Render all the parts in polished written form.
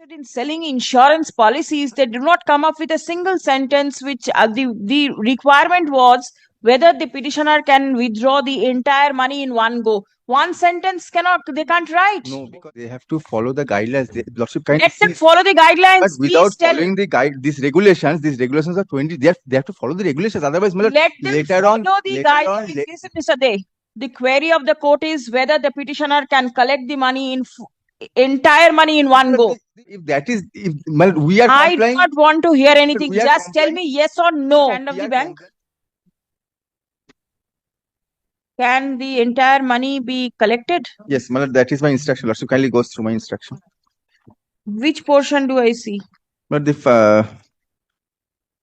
In selling insurance policies, they do not come up with a single sentence which the requirement was whether the petitioner can withdraw the entire money in one go. One sentence they can't write. No, because they have to follow the guidelines. Lordship kind Let them follow the guidelines. but without following the these regulations are 20. They have to follow the regulations. Otherwise, let them later follow on, the guidelines. Listen, Mr. Dey, the query of the court is whether the petitioner can collect the money entire money in one go. If that is, we are I do not want to hear anything. Just tell me yes or no. End of the bank. Can the entire money be collected? Yes, that is my instruction. Lordship kindly goes through my instruction. Which portion do I see? But if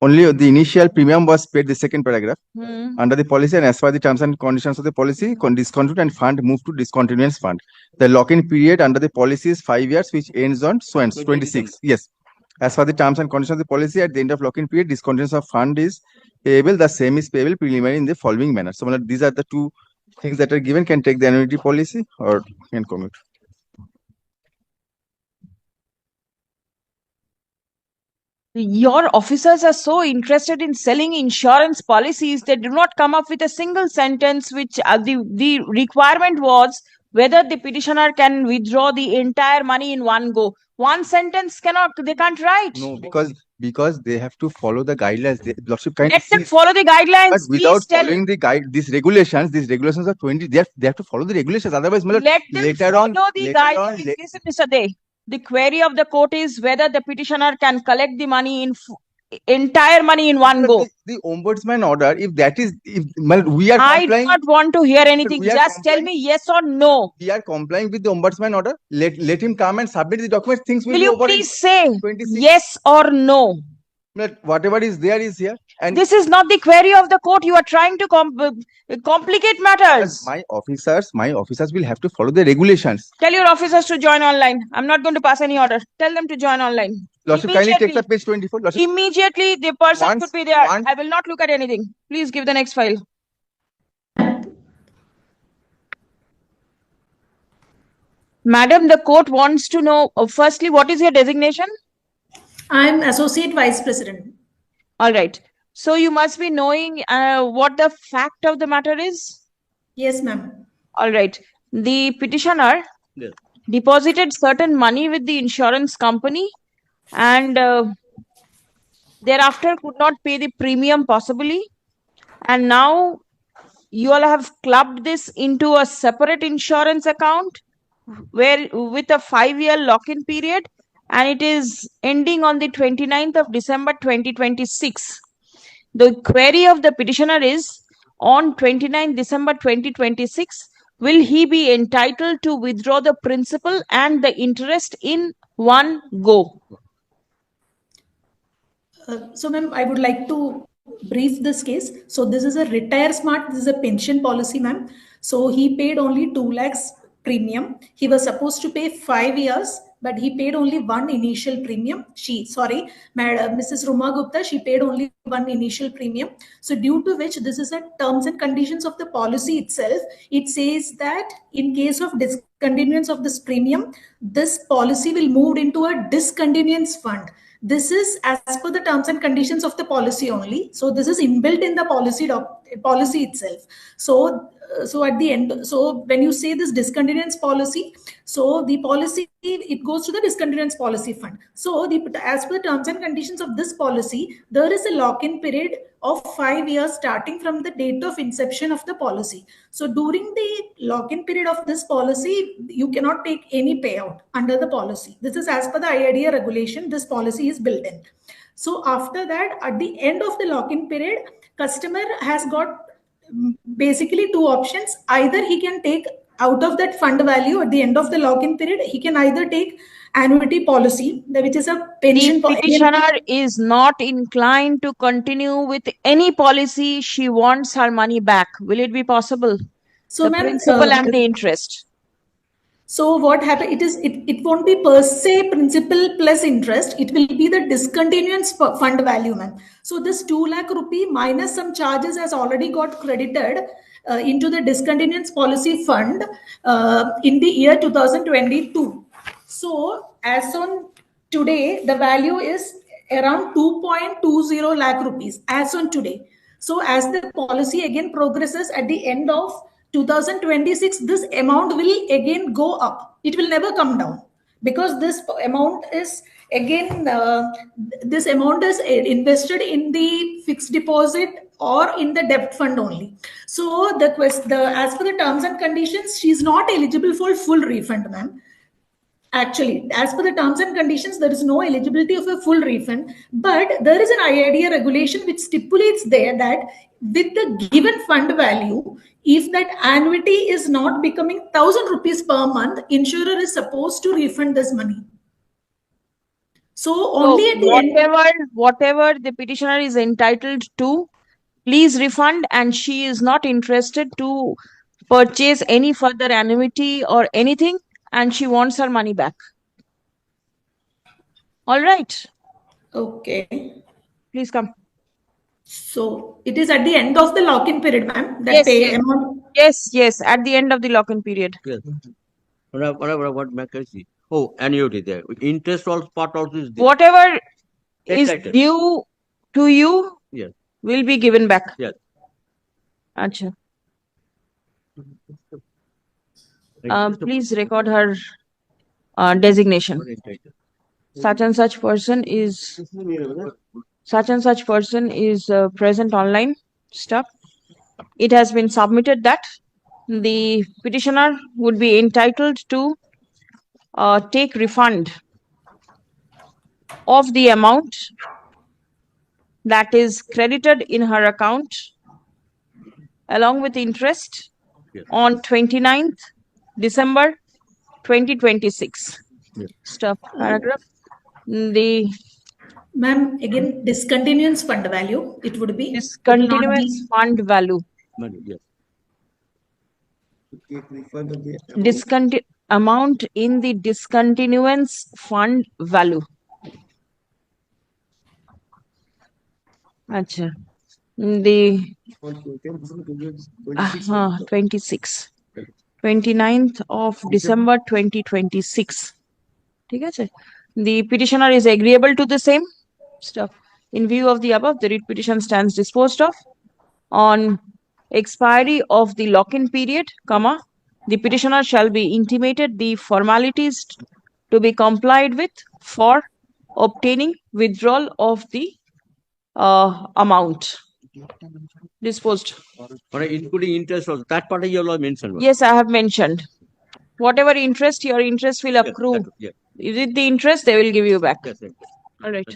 only the initial premium was paid, the second paragraph, under the policy, and as far as the terms and conditions of the policy, discontinued and fund moved to discontinuance fund. The lock-in period under the policy is 5 years, which ends on 26. Yes. As for the terms and conditions of the policy, at the end of lock-in period, discontinuance of fund is payable. The same is payable preliminary in the following manner. So these are the two things that are given. Can take the annuity policy or can commute. Your officers are so interested in selling insurance policies, they do not come up with a single sentence which the requirement was whether the petitioner can withdraw the entire money in one go. One sentence they can't write. No, because they have to follow the guidelines. Let them follow the guidelines. But without following the these regulations are 20. They have to follow the regulations. Otherwise, let them later follow the guidelines. Listen, Mr. Dey, the query of the court is whether the petitioner can collect the money entire money in one go. The ombudsman order, if that is, we are I do not want to hear anything. Just tell me yes or no. We are complying with the ombudsman order. Let him come and submit the documents. Things will you please say 26. Yes or no? Whatever is there is here. And this is not the query of the court. You are trying to complicate matters. My officers will have to follow the regulations. Tell your officers to join online. I'm not going to pass any order. Tell them to join online. Lordship, kindly take the page 24. Lordship. Immediately, the person should be there. I will not look at anything. Please give the next file. Madam, the court wants to know, firstly, what is your designation? I'm Associate Vice President. All right. So you must be knowing what the fact of the matter is? Yes, ma'am. All right. The petitioner deposited certain money with the insurance company and thereafter could not pay the premium possibly. And now you all have clubbed this into a separate insurance account where with a 5-year lock-in period, and it is ending on the 29th of December 2026. The query of the petitioner is, on 29th December 2026, will he be entitled to withdraw the principal and the interest in one go? So, ma'am, I would like to brief this case. So, this is a Retire Smart. This is a pension policy, ma'am. So, he paid only 2 lakhs premium. He was supposed to pay 5 years, but he paid only one initial premium. Mrs. Ruma Gupta, she paid only one initial premium. So due to which this is a terms and conditions of the policy itself. It says that in case of discontinuance of this premium, this policy will move into a discontinuance fund. This is as per the terms and conditions of the policy only. So this is inbuilt in the policy itself. So at the end, so when you say this discontinuance policy, so the policy, it goes to the discontinuance policy fund. So as per the terms and conditions of this policy, there is a lock-in period of 5 years starting from the date of inception of the policy. So during the lock-in period of this policy, you cannot take any payout under the policy. This is as per the IRDA regulation, this policy is built in. So after that, at the end of the lock-in period, customer has got basically 2 options. Either he can take out of that fund value at the end of the lock-in period, he can either take annuity policy, which is a pension policy. The petitioner is not inclined to continue with any policy. She wants her money back. Will it be possible? So, the principal and the interest. So what happened? It won't be per se principal plus interest. It will be the discontinuance fund value, ma'am. So this 2 lakh rupee minus some charges has already got credited into the discontinuance policy fund in the year 2022. So as on today the value is around 2.20 lakh rupees as on today. So as the policy again progresses at the end of 2026, this amount will again go up. It will never come down, because this amount is again this amount is invested in the fixed deposit or in the debt fund only. So the as per the terms and conditions, she is not eligible for full refund, ma'am. Actually, as per the terms and conditions, there is no eligibility of a full refund, but there is an IIDA regulation which stipulates there that with the given fund value, if that annuity is not becoming 1,000 rupees per month, insurer is supposed to refund this money. So only at the end, whatever the petitioner is entitled to, please refund, and she is not interested to purchase any further annuity or anything, and she wants her money back. All right, okay. please come. So it is at the end of the lock-in period, ma'am, that Yes, pay yes. amount. Yes, at the end of the lock-in period. Yes. What vacancy? Oh, annuity there. Interest also part also is there. Whatever Take is title. due to you Yes. will be given back. Yes. Acha. Please record her designation. Such and such person is present online. Stuff. It has been submitted that the petitioner would be entitled to take refund of the amount that is credited in her account along with interest on 29th December 2026. Stuff. Paragraph. The Ma'am, again, discontinuance fund value, it would be. discontinuance fund value. Money, yes. Amount in the discontinuance fund value. Acha. The 26. 29th of December 2026. The petitioner is agreeable to the same stuff. In view of the above, the writ petition stands disposed of. On expiry of the lock-in period, the petitioner shall be intimated the formalities to be complied with for obtaining withdrawal of the amount disposed. Including interest also. That part you have mentioned. Yes, I have mentioned. Whatever interest, your interest will accrue. Yes. Is it the interest they will give you back? Yes. All right.